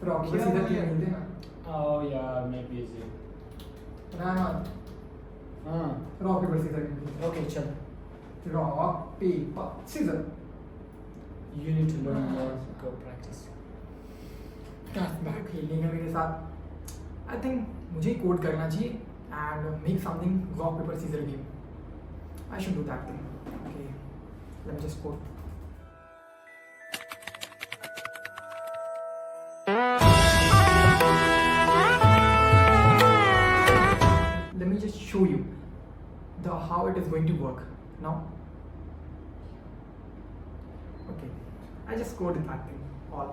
Rock paper scissor खेल मिलते ना। Oh yeah, maybe easy. Rahman हाँ रॉक पेपर सीजर खेलते okay चल. हैं। Rock paper scissor. You need to learn more. Go practice. Back खेलेंगे मेरे साथ। आई थिंक मुझे कोड करना चाहिए and make something rock paper scissor game. I should do that thing. Okay let me just code. Let me just show you how it is going to work now. Okay, I just coded that thing all.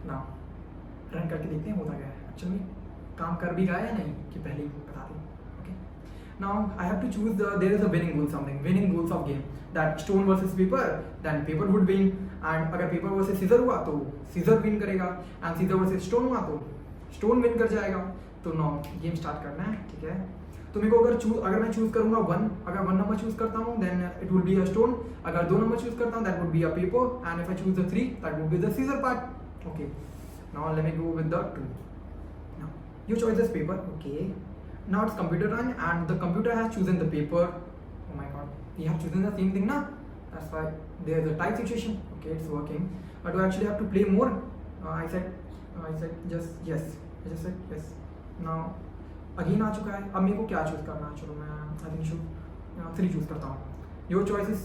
Now run करके देखते हैं होता क्या है actually काम कर भी रहा है या नहीं कि पहले ही बता दें. Okay, now I have to choose there is a winning rule, something winning rules of game, that stone versus paper, then paper would win, and अगर paper versus scissor हुआ तो scissor win करेगा, and scissor versus stone हुआ तो stone win कर जाएगा. तो no game start करना है. ठीक है, तो मेरे को अगर मैं चूज करूंगा अगर 1 नंबर चूज करता हूँ then it would be a stone. अगर 2 नंबर चूज करता हूँ that would be a paper, and if I choose the 3 that would be the scissor part. Okay, now let me go with the 2. Now you choice this paper. Okay, now it's computer run and the computer has chosen the paper. Oh my god, we have chosen the same thing ना, that's why there is a type situation. Okay, it's working, but we actually have to play more. I said just yes, I just said yes. Now again आ चुका है. अब मेरे को क्या choose करना है? चलो मैं आई थिंक शुड 3 चूज करता हूँ. Your choice is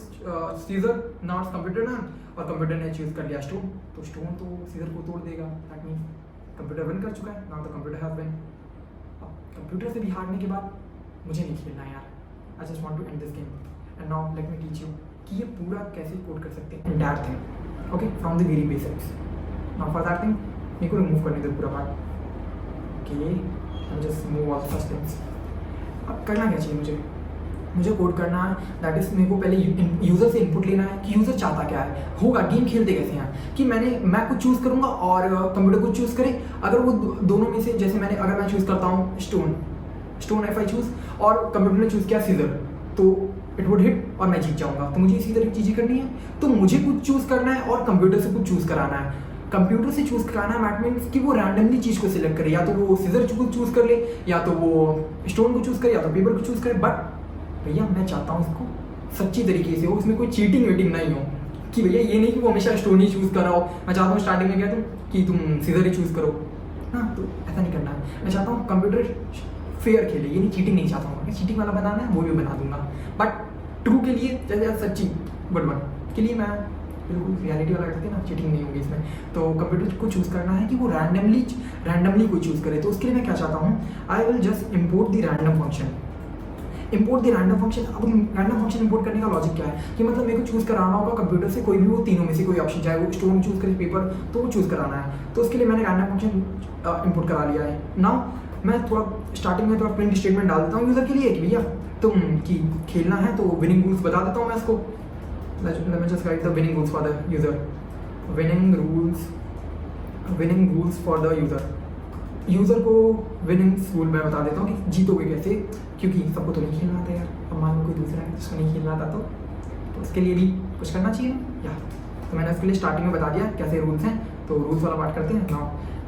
scissor. Now it's computer ना, और कंप्यूटर ने चूज कर लिया स्टोन, तो स्टोन तो सीजर को तोड़ देगा. दैट मीन्स कंप्यूटर विन कर चुका है. Now the computer has win. अब कंप्यूटर से भी हारने के बाद मुझे नहीं खेलना है यार. I just want to end this game. And now let me teach you कि ये पूरा कैसे कोड कर सकते हैं. That thing okay from the very basics. Now for that thing मेरे को रिमूव करने दो पूरा part. Okay, just move all first things. अब करना क्या चाहिए मुझे कोड करना है. दैट इज मेरे को पहले यूज़र से इनपुट लेना है कि यूज़र चाहता क्या है, होगा गेम खेलते कैसे हैं. कि मैं कुछ चूज़ करूँगा और कंप्यूटर कुछ चूज़ करे. अगर वो दोनों में से जैसे अगर मैं चूज़ करता हूँ स्टोन एफ आई चूज़ और कंप्यूटर ने चूज़ किया सीजर, तो इट वुड हिट और मैं जीत जाऊँगा. तो मुझे इसी तरह की चीज़ें करनी है. तो मुझे कुछ चूज़ करना है और कंप्यूटर से कुछ चूज़ कराना है. कंप्यूटर से चूज कराना है दैट मीन्स कि वो रैंडमली चीज को सिलेक्ट करे, या तो वो सीजर को चूज कर ले, या तो वो स्टोन को चूज करे, या तो पेपर को चूज करे. बट भैया मैं चाहता हूँ इसको सच्ची तरीके से हो, इसमें कोई चीटिंग वेटिंग नहीं हो. कि भैया ये नहीं कि वो हमेशा स्टोन ही चूज कर रहा हो. मैं चाहता हूँ स्टार्टिंग में क्या कि तुम सीजर ही चूज करो. हाँ, तो ऐसा नहीं करना है. मैं चाहता हूँ कंप्यूटर फेयर खेले, ये नहीं चीटिंग नहीं चाहता हूँ. चीटिंग वाला बनाना है वो भी बना दूंगा, बट ट्रू के लिए जैसे सच्ची गुड के लिए मैं बिल्कुल रियलिटी वाला करते हैं ना, चीटिंग नहीं होगी इसमें. तो कंप्यूटर को चूज़ करना है कि वो रैंडमली कोई चूज़ करे. तो उसके लिए मैं क्या चाहता हूँ, I will just import the random function. अब रैंडम फंक्शन इम्पोर्ट करने का लॉजिक क्या है कि मतलब मेरे को चूज़ कराना होगा कंप्यूटर से कोई भी वो तीनों में से कोई ऑप्शन, चाहे वो स्टोन चूज़ करे पेपर, तो वो चूज़ कराना है. तो उसके लिए मैंने रैंडम फंक्शन इम्पोर्ट करा लिया है. नाउ मैं थोड़ा स्टार्टिंग में थोड़ा प्रिंट स्टेटमेंट डाल देता हूँ यूज़र के लिए कि भैया तुम कि खेलना है, तो विनिंग रूल्स बता देता हूँ मैं इसको. Let me just write the winning rules for the user. Winning rules for the user. User को विनिंग रूल मैं बता देता हूँ कि जीतोगे कैसे, क्योंकि सबको तो नहीं खेलना आता यार. अब मान लो कोई दूसरा है जिसको नहीं खेलना आता, तो उसके लिए भी कुछ करना चाहिए ना यार. तो मैंने उसके लिए स्टार्टिंग में बता दिया कैसे रूल्स हैं. तो रूल्स वाला पार्ट करते हैं.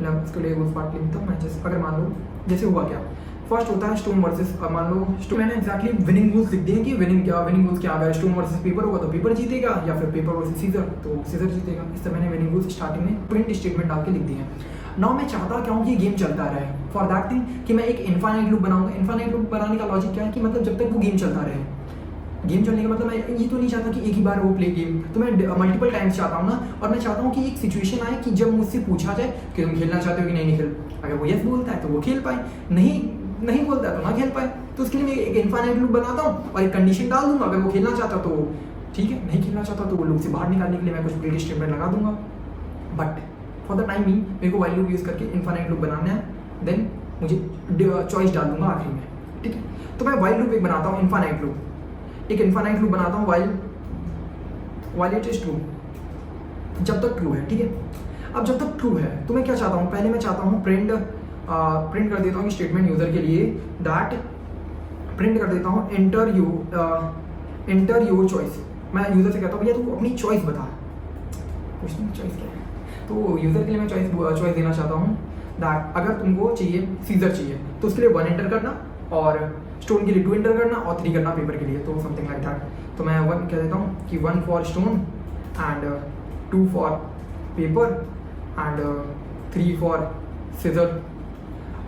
नाउ उसके लिए रूल्स पार्ट लिखता हूँ मैं. जैसे अगर मान लो जैसे हुआ क्या, फर्स्ट होता है स्टोन वर्सेस. मान लो मैंने एक्जैक्टली विनिंग रूल्स लिख दिए कि विनिंग रूल्स क्या, अगर स्टोन वर्सेस पेपर होगा तो पेपर जीतेगा, या फिर पेपर वर्सेस सीजर तो सीजर जीतेगा. इस तरह मैंने विनिंग रूल्स स्टार्टिंग में प्रिंट स्टेटमेंट डाल के लिख दिए हैं. नाउ मैं चाहता क्या हूँ कि गेम चलता रहे. फॉर दैट थिंग कि मैं एक इनफाइनाइट लूप बनाऊंगा. इनफाइनाइट लूप बनाने का लॉजिक क्या है कि मतलब जब तक वो गेम चलता रहे. गेम चलने का मतलब मैं ये तो नहीं चाहता कि एक ही बार वो प्ले गेम, तो मैं मल्टीपल टाइम्स चाहता हूँ ना. और मैं चाहता हूँ कि एक सिचुएशन आए कि जब मुझसे पूछा जाए कि तुम खेलना चाहते हो कि नहीं खेल. अगर वो यस बोलता है तो वो खेल पाए, नहीं बोलता है तो ना खेल पाए. तो उसके लिए मैं एक इनफाइनाइट लूप बनाता हूँ और एक कंडीशन डाल दूंगा. अगर वो खेलना चाहता तो ठीक है, नहीं खेलना चाहता तो वो लूप से बाहर निकालने के लिए मैं कुछ प्रिंट स्टेटमेंट लगा दूंगा. But for the time being मेरे को वाइल लूप यूज़ करके इनफाइनाइट लूप बनाना है. देन मुझे चॉइस डाल दूंगा आखिरी में. ठीक है, तो मैं वाइल लूप एक बनाता हूँ, इनफाइनाइट लूप बनाता हूँ वाइल इट इज ट्रू, जब तक ट्रू है. ठीक है, अब जब तक ट्रू है तो मैं क्या चाहता हूँ, पहले मैं चाहता हूँ प्रिंट कर देता हूँ स्टेटमेंट यूज़र के लिए. दैट प्रिंट कर देता हूँ एंटर योर चॉइस. मैं यूज़र से कहता हूँ भैया तू अपनी चॉइस बता. क्वेश्चन चॉइस क्या है, तो यूज़र के लिए मैं चॉइस देना चाहता हूँ दैट अगर तुमको चाहिए सीजर चाहिए तो उसके लिए 1 एंटर करना, और स्टोन के लिए 2 एंटर करना, और 3 करना पेपर के लिए, तो समथिंग लाइक दैट। तो मैं 1 कह देता हूँ कि 1 for stone and 2 for paper and 3 for scissor.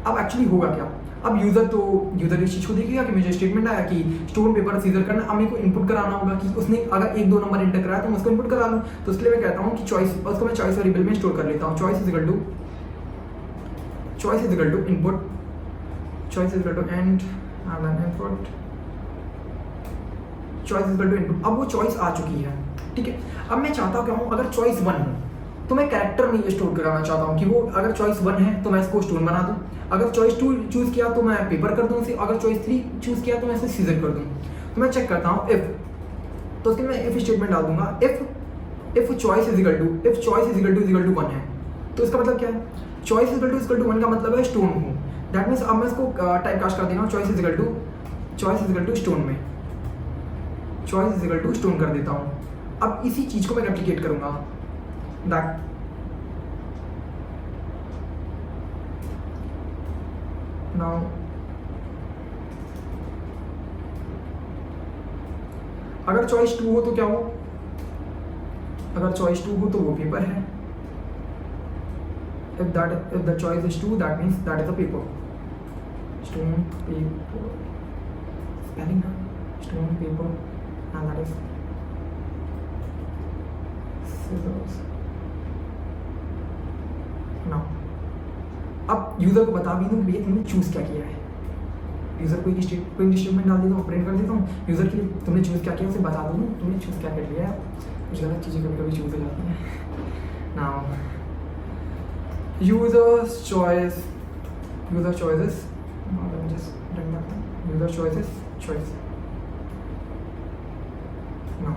अब एक्चुअली होगा क्या, अब यूज़र इस चीज़ को देखेगा कि मुझे स्टेटमेंट आया कि स्टोन पेपर सीजर करना, अब मेरे को इनपुट कराना होगा कि उसने अगर 1-2 नंबर एंटर कराया तो मैं उसको इनपुट करा लूँ। तो इसलिए मैं कहता हूँ कि चॉइस, उसको मैं चॉइस वेरिएबल में स्टोर कर लेता हूँ। Choice is equal to input, choice is equal to and input, choice is equal to input. अब वो चॉइस आ चुकी है, ठीक है। अब मैं चाहता क्या हूँ, अगर चॉइस 1 हो तो मैं कैरेक्टर में ये स्टोर कराना चाहता हूँ कि वो अगर चॉइस 1 है तो मैं इसको स्टोन बना दूँ, अगर चॉइस 2 चूज़ किया तो मैं पेपर कर दूँ उसे, अगर चॉइस 3 चूज़ किया तो मैं इसे सीजर कर दूँ। तो मैं चेक करता हूँ इफ़, तो उसके लिए मैं इफ़ स्टेटमेंट डाल दूंगा, if choice is equal to 1 है। तो इसका मतलब क्या है, चॉइस इज इक्वल टू 1 का मतलब है स्टोन हो। दैट मीन्स अब मैं इसको टाइप कास्ट कर देगा choice is equal to stone में, choice is equal to stone कर देता हूँ। अब इसी चीज़ को मैं रेप्लिकेट करूँगा दैट नाउ अगर चॉइस 2 हो तो क्या हो, अगर चॉइस 2 हो तो वो पेपर है। if the choice is 2 that means that is a paper, stone paper, spelling na, stone paper and that is scissors। now अब यूजर को बता भी दूं कि भैया तुमने चूज क्या किया है, यूजर को कोई स्टेटमेंट डाल देता हूँ, प्रिंट कर देता हूँ यूजर के लिए तुमने चूज क्या किया उसे बता दूँ तुमने चूज क्या कर लिया है। कुछ गलत चीज़ें कभी कभी चूज हो जाती हैं। Now users choices, now let me just bring that down, user choice। now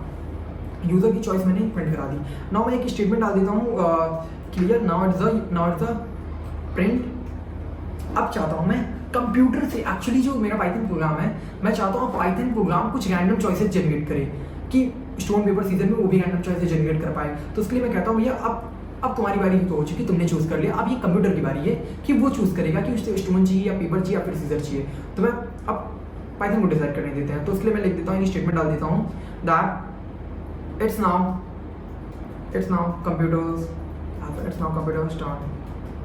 user की चॉइस मैंने प्रिंट करा दी। नाउ मैं एक स्टेटमेंट डाल देता हूँ clear, now it's the print. अब चाहता हूँ मैं कंप्यूटर से, एक्चुअली जो मेरा पाइथन प्रोग्राम है मैं चाहता हूँ पाइथन प्रोग्राम कुछ रैंडम चॉइसेस जनरेट करे कि स्टोन पेपर सीजन में वो भी रैंडम चॉइसेस जनरेट कर पाए। तो उसके लिए मैं कहता हूँ भैया अब तुम्हारी बारी तो हो चुकी, तुमने चूज कर लिया, अब ये कंप्यूटर की बारी है कि वो चूज करेगा कि उसे स्टोन चाहिए या पेपर चाहिए या फिर सीजर चाहिए। तो मैं अब पाइथन को डिसाइड करने देते हैं। तो उसके लिए मैं लिख देता हूँ, ये स्टेटमेंट डाल देता हूँ that it's now computer start.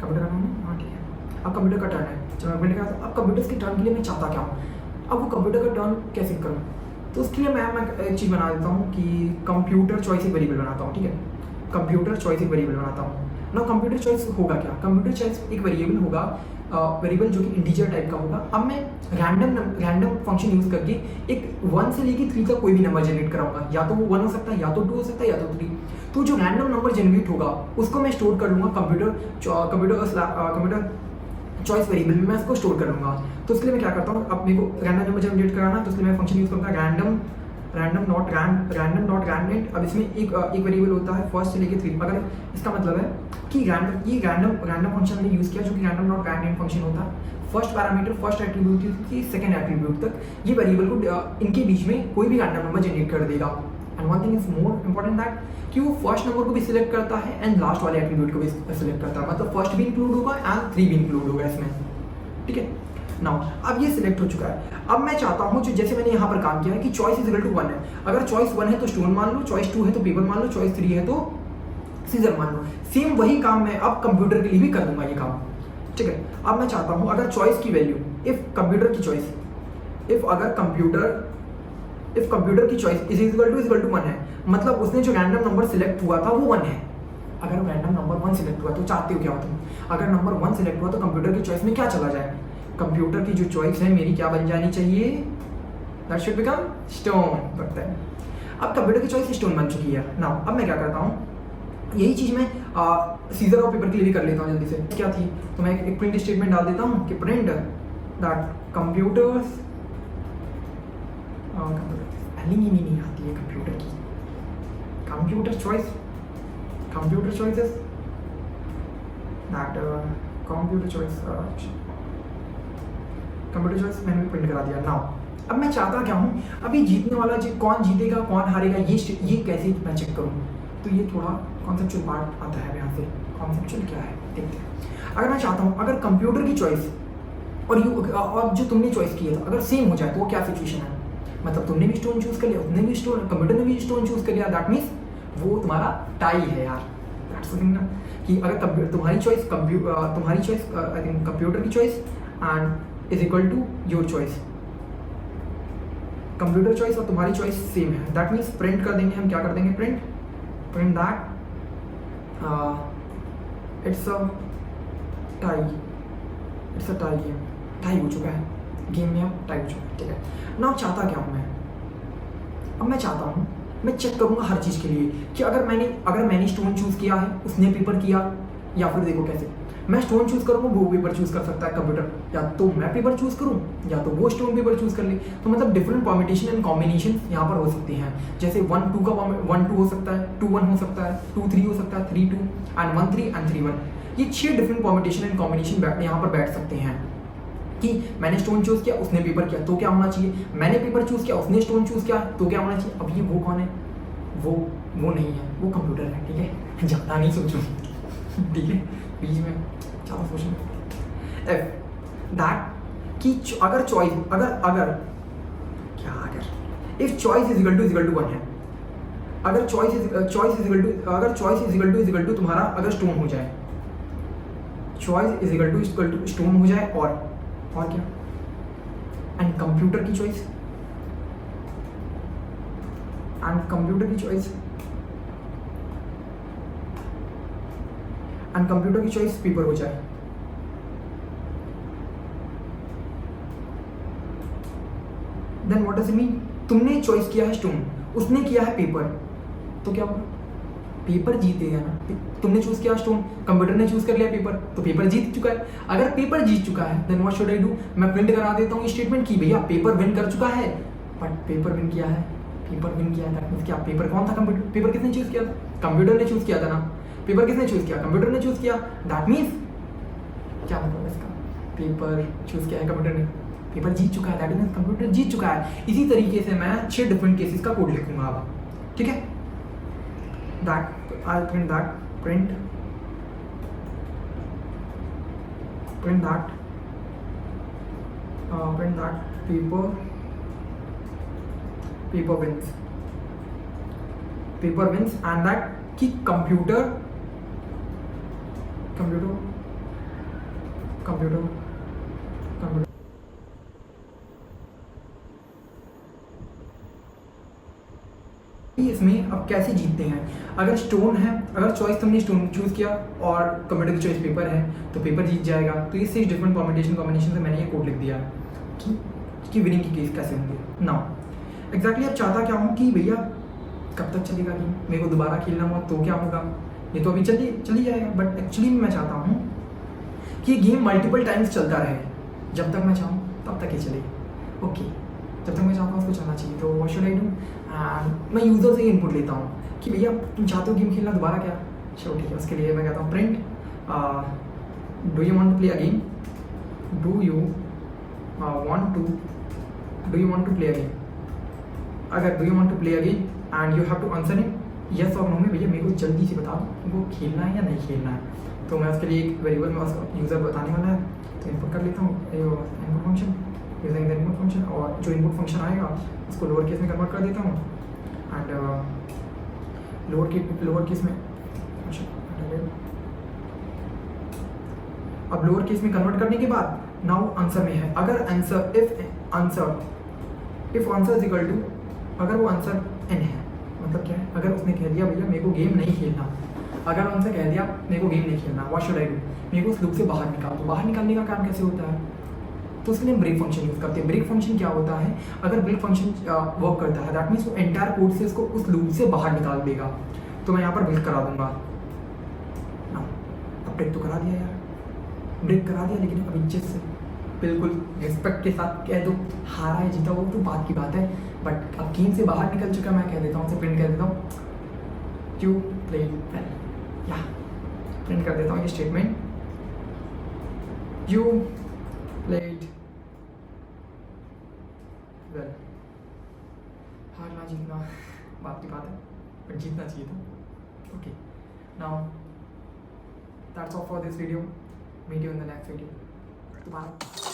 Computer का नाम है, हाँ ठीक है, अब कंप्यूटर का टर्न है। चलो कंप्यूटर का, अब कंप्यूटर के टर्न के लिए मैं चाहता क्या हूँ, अब वो कंप्यूटर का टर्न कैसे करूँ। तो उसके लिए मैं एक चीज़ बना देता हूँ कि कंप्यूटर चॉइस एक वेरिएबल बनाता हूँ, ठीक है, कंप्यूटर चॉइस एक वेरिएबल बनाता हूँ ना। कंप्यूटर चॉइस होगा क्या, कंप्यूटर चॉइस एक वेरिएबल होगा, वेरिएबल जो कि इंटीजर टाइप का होगा। अब मैं रैंडम फंक्शन यूज करके एक 1 से लेके 3 तक कोई भी नंबर जनरेट कराऊंगा, या तो वो 1 हो सकता है, या तो 2 हो सकता है, या तो 3। तो जो रैंडम नंबर जनरेट होगा उसको मैं स्टोर कर लूँगा कंप्यूटर चॉइस वेरिएबल में, मैं उसको स्टोर कर लूँगा। तो उसके लिए मैं क्या करता हूँ, अब मेरे को रैंडम नंबर जनरेट कराना, तो उसके लिए मैं फंक्शन यूज करूँगा रैंडम डॉट रैंडम। अब इसमें एक वेरिएबल होता है फर्स्ट से लेके 3। अगर इसका मतलब है कि रैंडम फंक्शन हमने यूज़ किया जो कि रैंडम डॉट रैंडम फंक्शन होता है, फर्स्ट पैरामीटर फर्स्ट एट्रीब्यूट की सेकंड एट्रीब्यूट तक ये वेरिएबल को इनके बीच में कोई भी रैंडम नंबर जनरेट कर देगा। And one thing is more important that कि वो फर्स्ट नंबर को भी सिलेक्ट करता है एंड लास्ट वाले एट्रीब्यूट को भी सिलेक्ट करता है, मतलब फर्स्ट भी इंक्लूड होगा एंड 3 भी इंक्लूड होगा इसमें, ठीक है। नाउ अब ये सिलेक्ट हो चुका है। अब मैं चाहता हूँ जो जैसे मैंने यहाँ पर काम किया है कि चॉइस इज इक्वल टू 1 है, अगर चॉइस 1 है तो स्टोन मान लो, चॉइस 2 है तो पेपर मान लो, चॉइस 3 है तो सीजर मान लो। सेम वही काम मैं अब कंप्यूटर के लिए भी कर दूंगा ये काम, ठीक है। अब मैं चाहता हूँ अगर चॉइस की वैल्यू, इफ कंप्यूटर की चॉइस इज इक्वल टू 1 है, मतलब उसने जो रैंडम नंबर सिलेक्ट हुआ था वो 1 है। अगर रैंडम नंबर 1 सिलेक्ट हुआ तो चाहते हो क्या हो तुम, अगर नंबर 1 सिलेक्ट हुआ तो कंप्यूटर की चॉइस में क्या चला जाए, कंप्यूटर की जो चॉइस है मेरी क्या बन जानी चाहिए, दैट शुड बिकम स्टोन बनता है। अब कंप्यूटर की चॉइस स्टोन बन चुकी है। नाउ अब मैं क्या करता हूँ, यही चीज़ मैं सीजर और पेपर के लिए भी कर लेता हूँ जल्दी से। क्या थी, तो मैं एक प्रिंट स्टेटमेंट डाल देता हूँ कि प्रिंट दैट कंप्यूटर्स, स्पेलिंग ही नहीं आती है कंप्यूटर की, computer choices that computer choice मैंने प्रिंट करा दिया। नाउ अब मैं चाहता क्या हूँ, अभी जीतने वाला कौन जीतेगा कौन हारेगा ये कैसे मैं चेक करूँ। तो ये थोड़ा कॉन्सेप्चुअल पार्ट आता है यहाँ से। कॉन्सेप्चुअल क्या है देखते हैं। अगर मैं चाहता हूँ अगर कंप्यूटर की चॉइस और जो तुमने चॉइस किया था अगर सेम हो जाए तो वो क्या सिचुएशन है, मतलब तुमने भी स्टोन चूज कर लिया, उसने भी स्टोन, कंप्यूटर ने भी स्टोन चूज कर लिया, दैट मीन्स वो तुम्हारा टाई है यार। दैट्स द थिंग ना कि अगर तुम्हारी चॉइस आई थिंक कंप्यूटर की choice and is equal to your choice, computer choice और तुम्हारी चॉइस सेम है, दैट मीन्स प्रिंट कर देंगे हम। क्या कर देंगे? Print that it's a tie, it's a tie game. Tie हो चुका है गेम में, अब टाई हो चुका है, ठीक है ना। अब चाहता क्या हूँ मैं? अब मैं चाहता हूँ मैं चेक करूँगा हर चीज़ के लिए कि अगर मैंने स्टोन चूज़ किया है, उसने पेपर किया, या फिर देखो कैसे मैं स्टोन चूज़ करूँगा वो पेपर चूज़ कर सकता है कंप्यूटर, या तो मैं पेपर चूज़ करूँ या तो वो स्टोन पेपर चूज़ कर ले। तो मतलब डिफरेंट परमिटेशन एंड कॉम्बिनेशन यहाँ पर हो सकते हैं। जैसे 1-2 का 1-2 हो सकता है, 2-1 हो सकता है, 2-3 हो सकता है, 3-2 एंड 1-3 एंड 3-1। ये 6 डिफरेंट परमिटेशन एंड कॉम्बिनेशन यहाँ पर बैठ सकते हैं कि मैंने स्टोन चूज किया, उसने पेपर किया, तो क्या होना चाहिए? मैंने पेपर चूज किया, उसने स्टोन चूज किया, तो क्या होना चाहिए? अब ये वो कौन है? वो नहीं है, वो कंप्यूटर है, ठीक है। ज़्यादा नहीं सोचूं, ठीक है, बीच में ज़्यादा सोचना। दैट कि अगर choice if choice is equal to 1 है, अगर चॉइस इज इक्वल टू तुम्हारा अगर स्टोन हो जाए, choice is equal to stone हो जाए, और क्या? एंड कंप्यूटर की चॉइस पेपर हो जाए, then what does it mean? तुमने चॉइस किया है स्टोन, उसने किया है पेपर, तो क्या होगा? पेपर जीतेगा ना। तुमने चूज किया स्टोन, कंप्यूटर ने चूज कर लिया पेपर, तो पेपर जीत चुका है। अगर पेपर जीत चुका है then what should I do? मैं प्रिंट करा देता हूँ स्टेटमेंट की भैया पेपर विन कर चुका है। बट पेपर विन किया है, दैट मींस क्या? पेपर कौन था? कंप्यूटर। पेपर किसने चूज किया था? कंप्यूटर ने चूज किया था ना। पेपर किसने चूज किया? कंप्यूटर ने चूज किया, दैट मींस क्या मतलब इसका? पेपर चूज किया है कंप्यूटर ने, पेपर जीत चुका है, दैट मींस कंप्यूटर जीत चुका है। इसी तरीके से मैं 6 डिफरेंट केसेस का कोड लिखूंगा अब, ठीक है। that I'll print that print that paper wins and that कि computer इसमें अब कैसे जीतते हैं? अगर स्टोन है, अगर चॉइस तुमने स्टोन चूज किया और कंप्यूटर की चॉइस पेपर है, तो पेपर जीत जाएगा। तो ये 6 डिफरेंट कॉम्बिनेशन से मैंने ये कोड लिख दिया कि विनिंग की केस कैसे होंगे। नाउ एग्जैक्टली अब चाहता क्या हूँ कि भैया कब तक चलेगा गेम, मेरे को दोबारा खेलना हुआ तो क्या होगा? ये तो अभी चली जाएगा, बट एक्चुअली मैं चाहता हूँ कि गेम मल्टीपल टाइम्स चलता रहे, जब तक मैं चाहूँ तब तक ही चले। ओके, जब तक मैं चाहता हूँ उसको चलना चाहिए। तो व्हाट शुड आई डू? मैं यूज़र से इनपुट लेता हूँ कि भैया तुम चाहते हो गेम खेलना दोबारा क्या? चलो ठीक है, उसके लिए मैं कहता हूँ print do you want to play a game, do you want to play a game. अगर do you want to play a game and you have to answer in yes और नो में, भैया मेरे को जल्दी से बता दो तुमको खेलना है या नहीं खेलना है। तो मैं उसके लिए एक वेरिएबल में उसका यूज़र बताने वाला है, तो इनपुट कर लेता हूँ input function, using the input function, और जो इनपुट फंक्शन आएगा उसको लोअर केस में कन्वर्ट कर देता हूँ एंड लोअर केस में अब लोअर केस में कन्वर्ट करने के बाद नाउ आंसर में है। अगर answer if answer is equal to, अगर वो आंसर n है, मतलब क्या है? अगर उसने कह दिया भैया मेरे को गेम नहीं खेलना, अगर आंसर कह दिया मेरे को गेम नहीं खेलना, व्हाट शुड आई डू? मेरे को उस लूप से बाहर निकाल। तो बाहर निकालने का काम कैसे होता है? तो उसके लिए ब्रेक फंक्शन यूज़ करते हैं। ब्रेक फंक्शन क्या होता है? अगर ब्रेक फंक्शन वर्क करता है दैट मीन्स वो एंटायर कोड से उसको उस लूप से बाहर निकाल देगा। तो मैं यहाँ पर ब्रेक करा दूंगा ना। अब ब्रेक तो करा दिया यार, ब्रेक करा दिया, लेकिन अब इज्जत से बिल्कुल रिस्पेक्ट के साथ कह दो, हारा है जीता वो तो बात की बात है, बट अब गेम से बाहर निकल चुका, मैं कह देता हूँ उसे प्रिंट कर देता हूँ यू प्लेड वेल, या प्रिंट कर देता हूँ ये स्टेटमेंट यू प्लेड वेल। हारना जीतना बात की बात है, बट जीतना चाहिए था। Now, that's all for this video. Meet you in the next video. Goodbye.